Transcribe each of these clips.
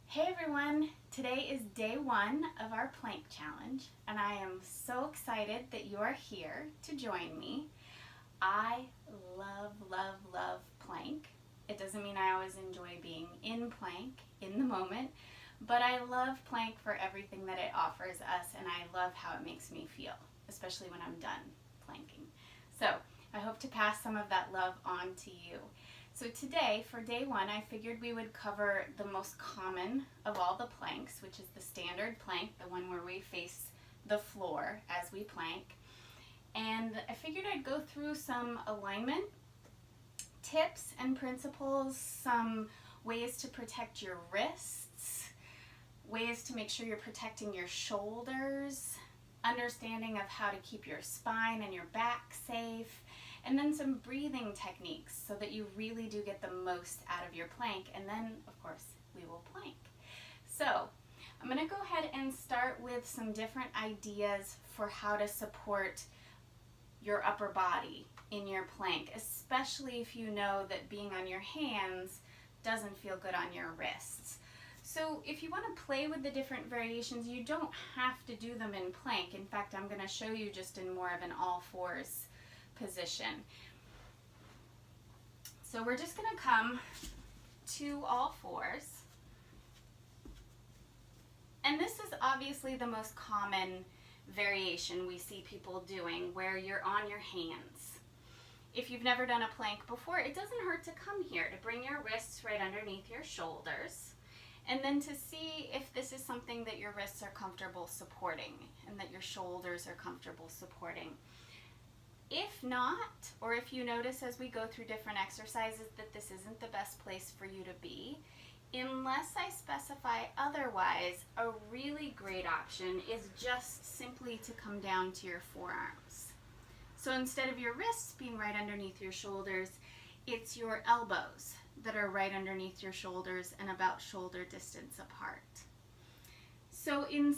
Hey everyone, today is day one of our plank challenge and I am so excited that you are here to join me. I love plank. It doesn't mean I always enjoy being in plank in the moment, but I love plank for everything that it offers us and I love how it makes me feel, especially when I'm done planking. So I hope to pass some of that love on to you. So today, for day one, I figured we would cover the most common of all the planks, which is the standard plank, the one where we face the floor as we plank. And I figured I'd go through some alignment tips and principles, some ways to protect your wrists, ways to make sure you're protecting your shoulders, understanding of how to keep your spine and your back safe, and then some breathing techniques so that you really do get the most out of your plank. And then, of course, we will plank. So I'm going to go ahead and start with some different ideas for how to support your upper body in your plank, especially if you know that being on your hands doesn't feel good on your wrists. So if you want to play with the different variations, you don't have to do them in plank. In fact, I'm going to show you just in more of an all fours position. So we're just going to come to all fours. And this is obviously the most common variation we see people doing, where you're on your hands. If you've never done a plank before, it doesn't hurt to come here, to bring your wrists right underneath your shoulders, and then to see if this is something that your wrists are comfortable supporting and that your shoulders are comfortable supporting. If not, or if you notice as we go through different exercises that this isn't the best place for you to be, unless I specify otherwise, a really great option is just simply to come down to your forearms. So instead of your wrists being right underneath your shoulders, it's your elbows that are right underneath your shoulders and about shoulder distance apart. So in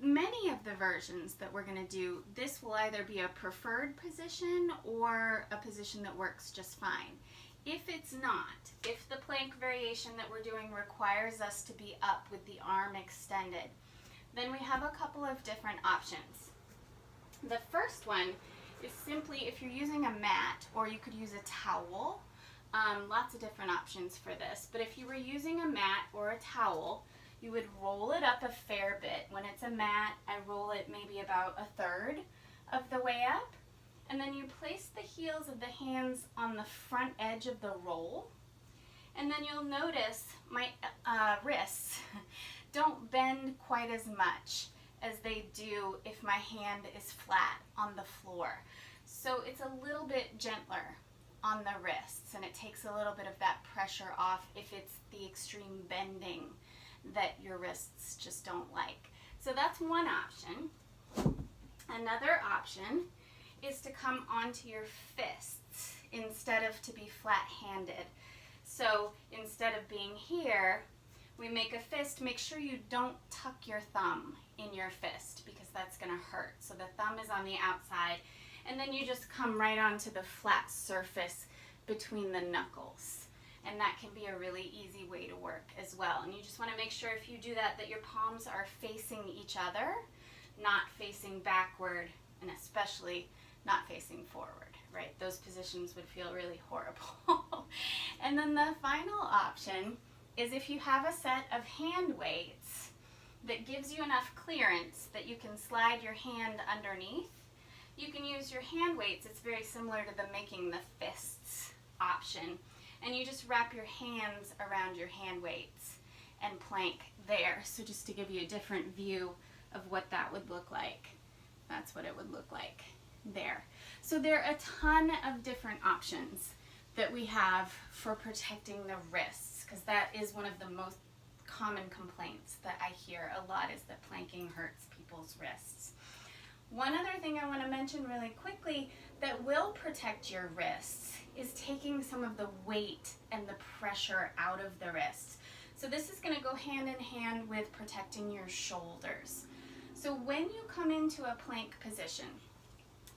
many of the versions that we're going to do, this will either be a preferred position or a position that works just fine. If it's not, if the plank variation that we're doing requires us to be up with the arm extended, then we have a couple of different options. The first one is simply, if you're using a mat, or you could use a towel, lots of different options for this, but if you were using a mat or a towel, you would roll it up a fair bit. When it's a mat, I roll it maybe about a third of the way up, and then you place the heels of the hands on the front edge of the roll, and then you'll notice my wrists don't bend quite as much as they do if my hand is flat on the floor. So it's a little bit gentler on the wrists, and it takes a little bit of that pressure off if it's the extreme bending that your wrists just don't like. So that's one option. Another option is to come onto your fists instead of to be flat-handed. So instead of being here, we make a fist. Make sure you don't tuck your thumb in your fist because that's going to hurt. So the thumb is on the outside, and then you just come right onto the flat surface between the knuckles. And that can be a really easy way to work as well. And you just want to make sure if you do that, that your palms are facing each other, not facing backward, and especially not facing forward, right? Those positions would feel really horrible. And then the final option is if you have a set of hand weights that gives you enough clearance that you can slide your hand underneath, you can use your hand weights. It's very similar to the making the fists option. And you just wrap your hands around your hand weights and plank there. So just to give you a different view of what that would look like, that's what it would look like there. So there are a ton of different options that we have for protecting the wrists, because that is one of the most common complaints that I hear a lot, is that planking hurts people's wrists. One other thing I want to mention really quickly that will protect your wrists is taking some of the weight and the pressure out of the wrists. So this is going to go hand in hand with protecting your shoulders. So when you come into a plank position,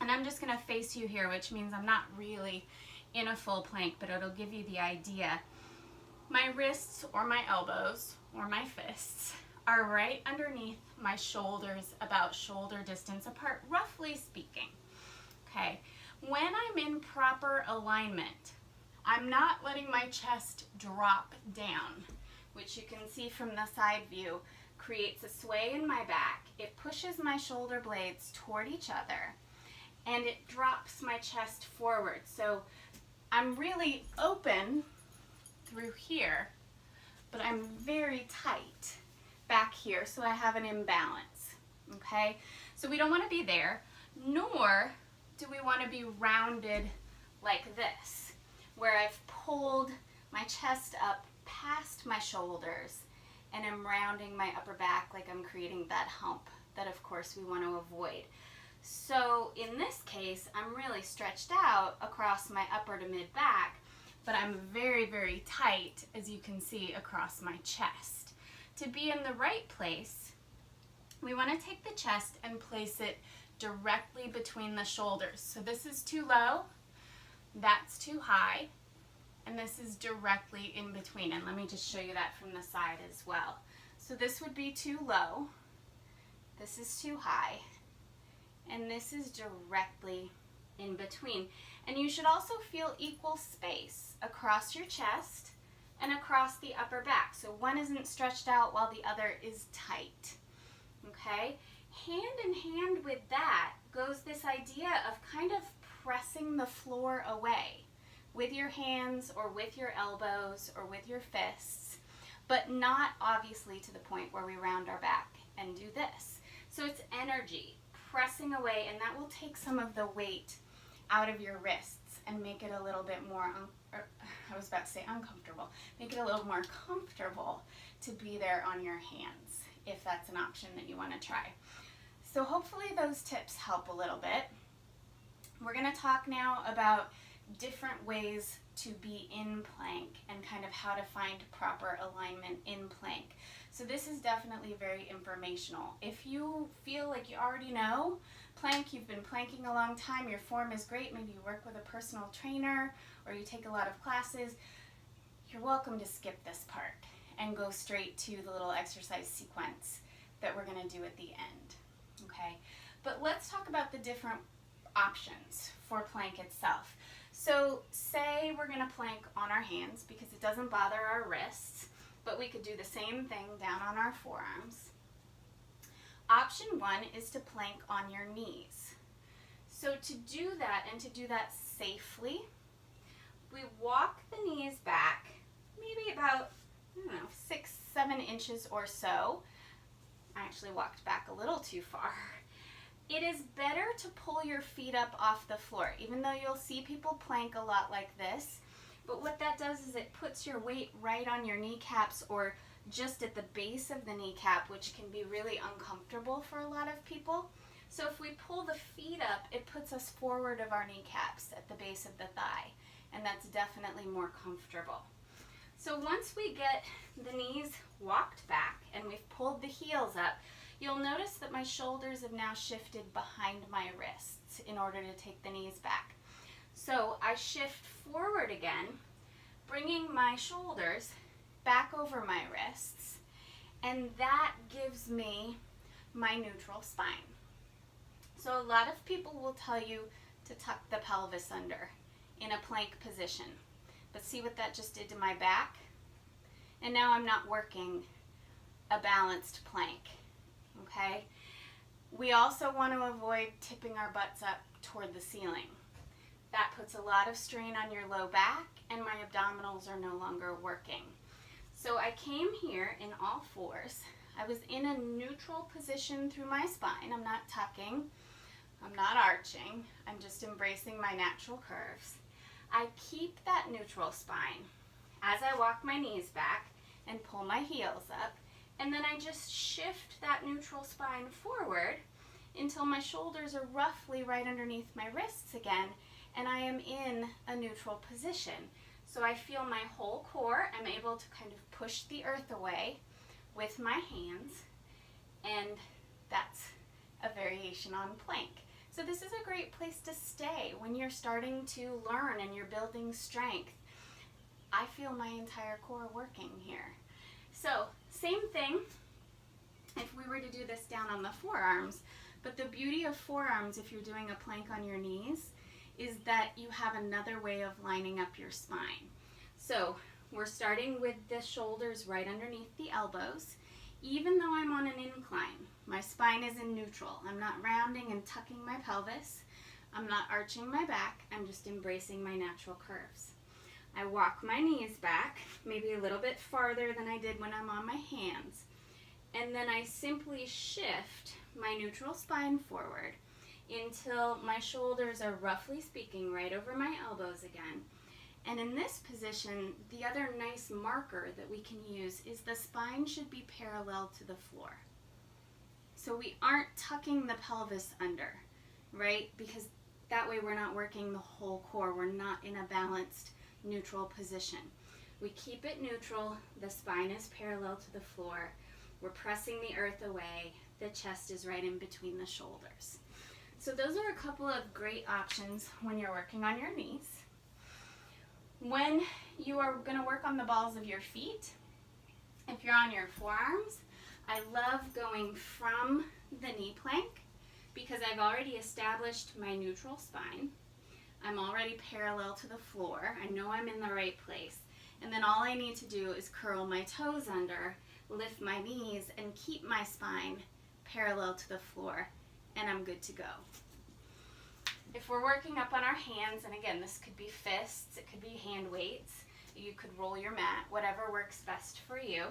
and I'm just going to face you here, which means I'm not really in a full plank, but it'll give you the idea. my wrists or my elbows or my fists are right underneath my shoulders, about shoulder distance apart, roughly speaking. Okay, when I'm in proper alignment, I'm not letting my chest drop down, which you can see from the side view creates a sway in my back. It pushes my shoulder blades toward each other and it drops my chest forward. So I'm really open through here, but I'm very tight back here, so I have an imbalance, okay? So we don't want to be there, nor do we want to be rounded like this, where I've pulled my chest up past my shoulders and I'm rounding my upper back like I'm creating that hump that of course we want to avoid. So in this case, I'm really stretched out across my upper to mid back, but I'm very, very tight, as you can see, across my chest. To be in the right place, we want to take the chest and place it directly between the shoulders. So this is too low, that's too high, and this is directly in between. And let me just show you that from the side as well. So this would be too low, this is too high, and this is directly in between. And you should also feel equal space across your chest and across the upper back. So one isn't stretched out while the other is tight, okay? Hand in hand with that goes this idea of kind of pressing the floor away with your hands or with your elbows or with your fists, but not obviously to the point where we round our back and do this. So it's energy pressing away, and that will take some of the weight out of your wrists and make it a little bit more, I was about to say uncomfortable, make it a little more comfortable to be there on your hands, if that's an option that you want to try. So hopefully those tips help a little bit. We're going to talk now about different ways to be in plank and kind of how to find proper alignment in plank. So this is definitely very informational. If you feel like you already know plank, you've been planking a long time, your form is great, maybe you work with a personal trainer or you take a lot of classes, you're welcome to skip this part and go straight to the little exercise sequence that we're going to do at the end. Okay, but let's talk about the different options for plank itself. So say we're going to plank on our hands because it doesn't bother our wrists, but we could do the same thing down on our forearms. Option one is to plank on your knees. So to do that, and to do that safely, we walk the knees back maybe about, 6-7 inches or so. I actually walked back a little too far. It is better to pull your feet up off the floor, even though you'll see people plank a lot like this. But what that does is it puts your weight right on your kneecaps or just at the base of the kneecap, which can be really uncomfortable for a lot of people. So if we pull the feet up, it puts us forward of our kneecaps at the base of the thigh, and that's definitely more comfortable. So once we get the knees walked back and we've pulled the heels up, you'll notice that my shoulders have now shifted behind my wrists in order to take the knees back. So I shift forward again, bringing my shoulders back over my wrists, and that gives me my neutral spine. So a lot of people will tell you to tuck the pelvis under in a plank position, but see what that just did to my back? And now I'm not working a balanced plank, okay? We also want to avoid tipping our butts up toward the ceiling. That puts a lot of strain on your low back, and my abdominals are no longer working. So I came here in all fours. I was in a neutral position through my spine. I'm not tucking, I'm not arching, I'm just embracing my natural curves. I keep that neutral spine as I walk my knees back and pull my heels up, and then I just shift that neutral spine forward until my shoulders are roughly right underneath my wrists again, and I am in a neutral position. So I feel my whole core. I'm able to kind of push the earth away with my hands, and that's a variation on plank. So this is a great place to stay when you're starting to learn and you're building strength. I feel my entire core working here. So same thing if we were to do this down on the forearms, but the beauty of forearms if you're doing a plank on your knees is that you have another way of lining up your spine. So we're starting with the shoulders right underneath the elbows. Even though I'm on an incline, my spine is in neutral. I'm not rounding and tucking my pelvis. I'm not arching my back. I'm just embracing my natural curves. I walk my knees back, maybe a little bit farther than I did when I'm on my hands. And then I simply shift my neutral spine forward until my shoulders are roughly speaking right over my elbows again. And in this position, the other nice marker that we can use is the spine should be parallel to the floor. So we aren't tucking the pelvis under, right? Because that way we're not working the whole core. We're not in a balanced neutral position. We keep it neutral. The spine is parallel to the floor. We're pressing the earth away. The chest is right in between the shoulders. So those are a couple of great options when you're working on your knees. When you are going to work on the balls of your feet, if you're on your forearms, I love going from the knee plank because I've already established my neutral spine. I'm already parallel to the floor. I know I'm in the right place. And then all I need to do is curl my toes under, lift my knees, and keep my spine parallel to the floor, and I'm good to go. If we're working up on our hands, and again, this could be fists, it could be hand weights, you could roll your mat, whatever works best for you.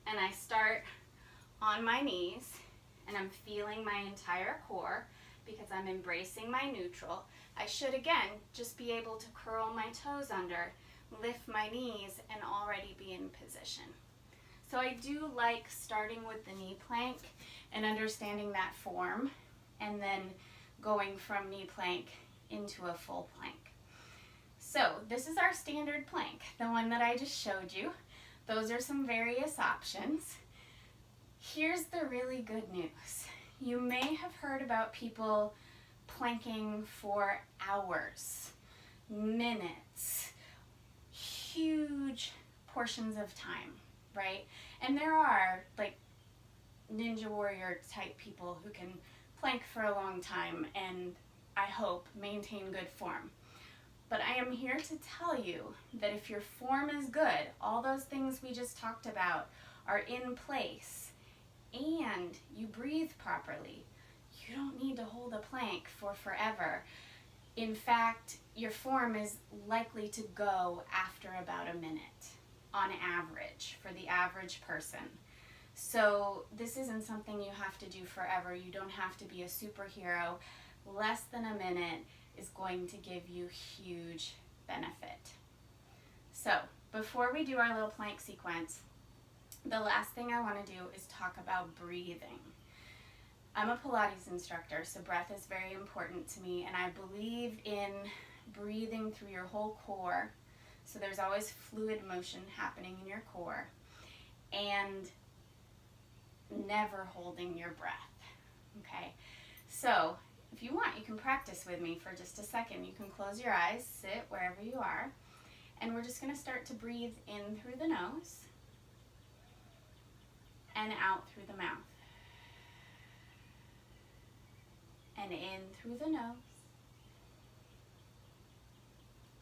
And I start on my knees, and I'm feeling my entire core because I'm embracing my neutral. I should, again, just be able to curl my toes under, lift my knees, and already be in position. So I do like starting with the knee plank and understanding that form, and then going from knee plank into a full plank. So this is our standard plank, the one that I just showed you. Those are some various options. Here's the really good news. You may have heard about people planking for hours, minutes, huge portions of time, right? And there are like Ninja Warrior type people who can plank for a long time and I hope maintain good form. But I am here to tell you that if your form is good, all those things we just talked about are in place, and you breathe properly, you don't need to hold a plank for forever. In fact, your form is likely to go after about a minute on average for the average person. So this isn't something you have to do forever. You don't have to be a superhero. Less than a minute is going to give you huge benefit. So before we do our little plank sequence, the last thing I want to do is talk about breathing. I'm a Pilates instructor, so breath is very important to me, and I believe in breathing through your whole core. So there's always fluid motion happening in your core, and never holding your breath, okay? So if you want, you can practice with me for just a second. You can close your eyes, sit wherever you are, and we're just going to start to breathe in through the nose and out through the mouth. And in through the nose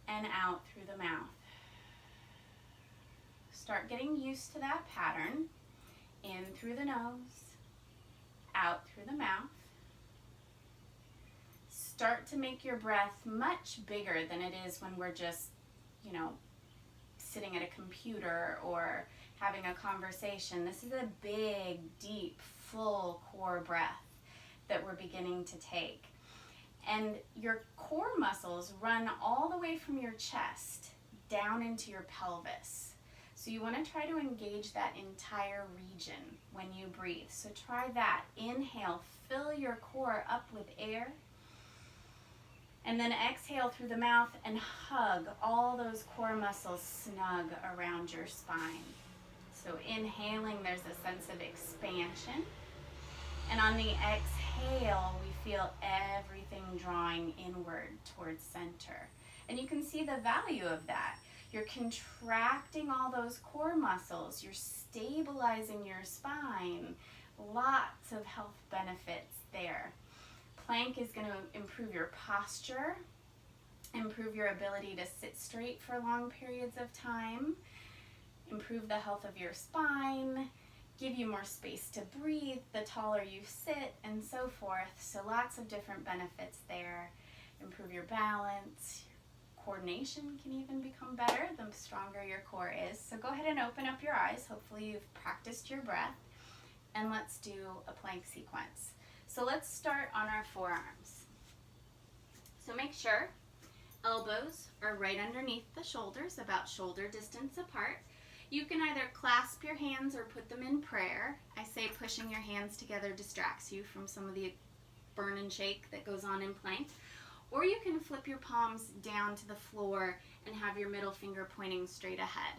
and out through the mouth. Start getting used to that pattern. In through the nose, out through the mouth. Start to make your breath much bigger than it is when we're just, sitting at a computer or having a conversation. This is a big, deep, full core breath that we're beginning to take. And your core muscles run all the way from your chest down into your pelvis. So you want to try to engage that entire region when you breathe. So try that. Inhale, fill your core up with air. And then exhale through the mouth and hug all those core muscles snug around your spine. So inhaling, there's a sense of expansion. And on the exhale, we feel everything drawing inward towards center. And you can see the value of that. You're contracting all those core muscles. You're stabilizing your spine. Lots of health benefits there. Plank is going to improve your posture, improve your ability to sit straight for long periods of time, improve the health of your spine, give you more space to breathe the taller you sit, and so forth. So lots of different benefits there. Improve your balance. Coordination can even become better the stronger your core is. So go ahead and open up your eyes. Hopefully you've practiced your breath. And let's do a plank sequence. So let's start on our forearms. So make sure elbows are right underneath the shoulders, about shoulder distance apart. You can either clasp your hands or put them in prayer. I say pushing your hands together distracts you from some of the burn and shake that goes on in plank. Or you can flip your palms down to the floor and have your middle finger pointing straight ahead.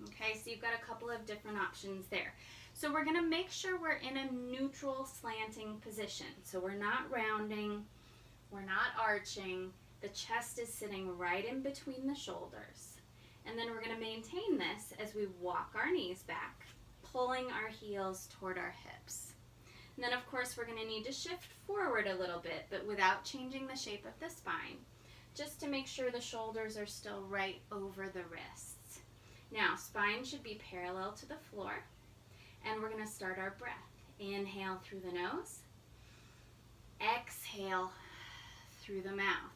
Okay, so you've got a couple of different options there. So we're gonna make sure we're in a neutral slanting position. So we're not rounding, we're not arching. The chest is sitting right in between the shoulders. And then we're gonna maintain this as we walk our knees back, pulling our heels toward our hips. And then of course we're gonna need to shift forward a little bit, but without changing the shape of the spine, just to make sure the shoulders are still right over the wrists. Now, spine should be parallel to the floor, and we're gonna start our breath. Inhale through the nose, exhale through the mouth,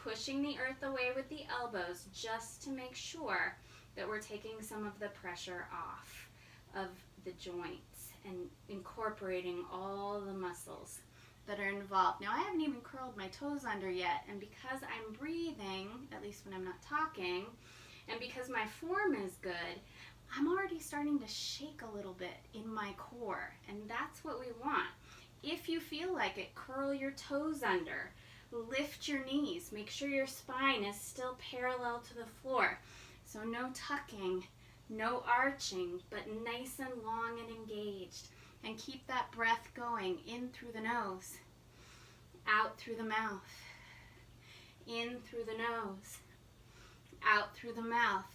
pushing the earth away with the elbows just to make sure that we're taking some of the pressure off of the joints and incorporating all the muscles that are involved. Now I haven't even curled my toes under yet, and because I'm breathing, at least when I'm not talking, and because my form is good, I'm already starting to shake a little bit in my core, and that's what we want. If you feel like it, curl your toes under, lift your knees, make sure your spine is still parallel to the floor. So no tucking, no arching, but nice and long and engaged. And keep that breath going in through the nose, out through the mouth, in through the nose, out through the mouth.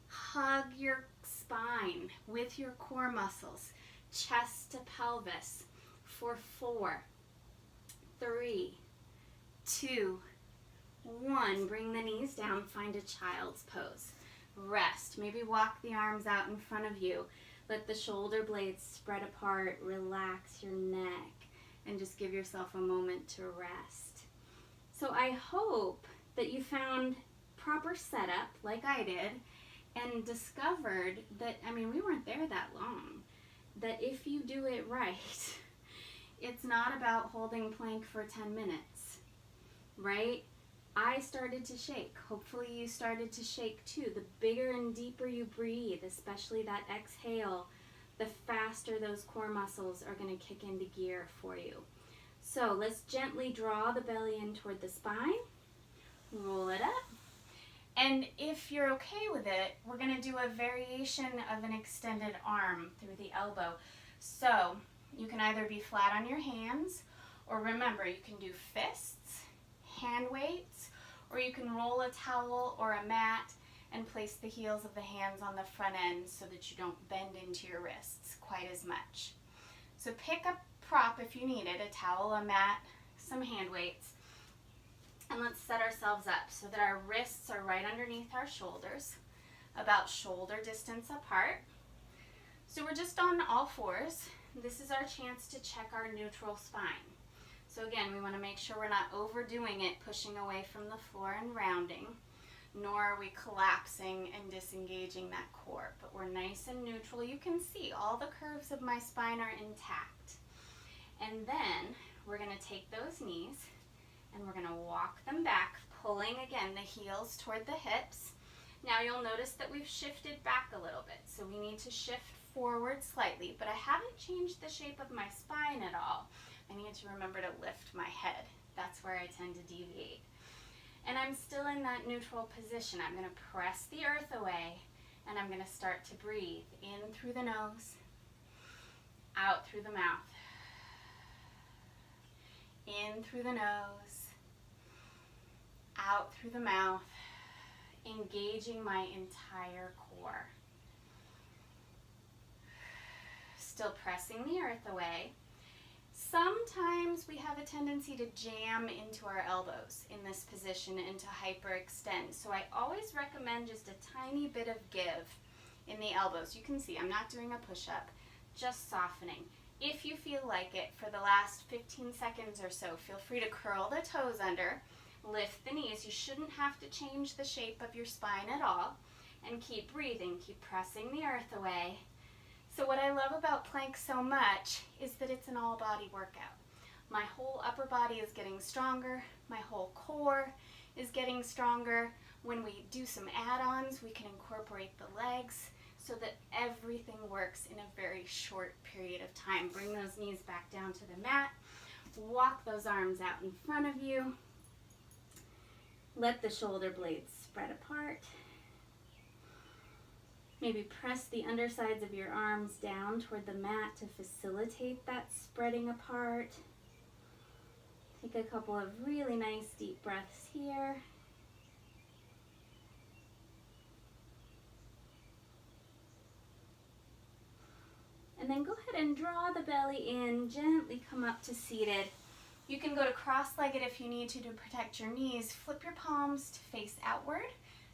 Hug your spine with your core muscles, chest to pelvis for 4, 3, 2, 1. Bring the knees down, find a child's pose. Rest, maybe walk the arms out in front of you. Let the shoulder blades spread apart, relax your neck, and just give yourself a moment to rest. So I hope that you found proper setup like I did and discovered that, I mean, we weren't there that long, that if you do it right, it's not about holding plank for 10 minutes, right? I started to shake. Hopefully you started to shake too. The bigger and deeper you breathe, especially that exhale, the faster those core muscles are going to kick into gear for you. So let's gently draw the belly in toward the spine, roll it up, and if you're okay with it, we're going to do a variation of an extended arm through the elbow. So you can either be flat on your hands, or remember, you can do fists, hand weights, or you can roll a towel or a mat and place the heels of the hands on the front end so that you don't bend into your wrists quite as much. So pick a prop if you need it, a towel, a mat, some hand weights, and let's set ourselves up so that our wrists are right underneath our shoulders, about shoulder distance apart. So we're just on all fours. This is our chance to check our neutral spine. So again, we want to make sure we're not overdoing it, pushing away from the floor and rounding, nor are we collapsing and disengaging that core, but we're nice and neutral. You can see all the curves of my spine are intact. And then we're going to take those knees and we're going to walk them back, pulling again the heels toward the hips. Now you'll notice that we've shifted back a little bit, so we need to shift forward slightly, but I haven't changed the shape of my spine at all. I need to remember to lift my head. That's where I tend to deviate. And I'm still in that neutral position. I'm going to press the earth away, and I'm going to start to breathe in through the nose, out through the mouth. In through the nose, out through the mouth. engaging my entire core. Still pressing the earth away. Sometimes we have a tendency to jam into our elbows in this position and to hyperextend. So I always recommend just a tiny bit of give in the elbows. You can see I'm not doing a push-up, just softening. If you feel like it, for the last 15 seconds or so, feel free to curl the toes under, lift the knees. You shouldn't have to change the shape of your spine at all. And keep breathing, keep pressing the earth away. So what I love about plank so much is that it's an all-body workout. My whole upper body is getting stronger. My whole core is getting stronger. When we do some add-ons, we can incorporate the legs so that everything works in a very short period of time. Bring those knees back down to the mat. Walk those arms out in front of you. Let the shoulder blades spread apart. Maybe press the undersides of your arms down toward the mat to facilitate that spreading apart. Take a couple of really nice deep breaths here. And then go ahead and draw the belly in, gently come up to seated. You can go to cross-legged if you need to protect your knees. Flip your palms to face outward.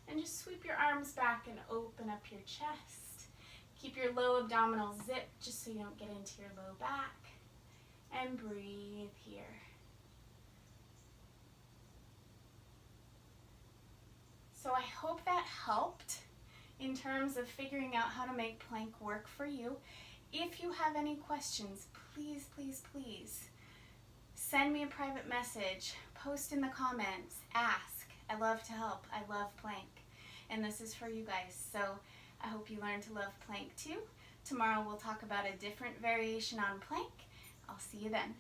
And just sweep your arms back and open up your chest. Keep your low abdominal zip just so you don't get into your low back. And breathe here. So I hope that helped in terms of figuring out how to make plank work for you. If you have any questions, please, please, please send me a private message, post in the comments, ask. I love to help. I love plank. And this is for you guys. So I hope you learn to love plank too. Tomorrow we'll talk about a different variation on plank. I'll see you then.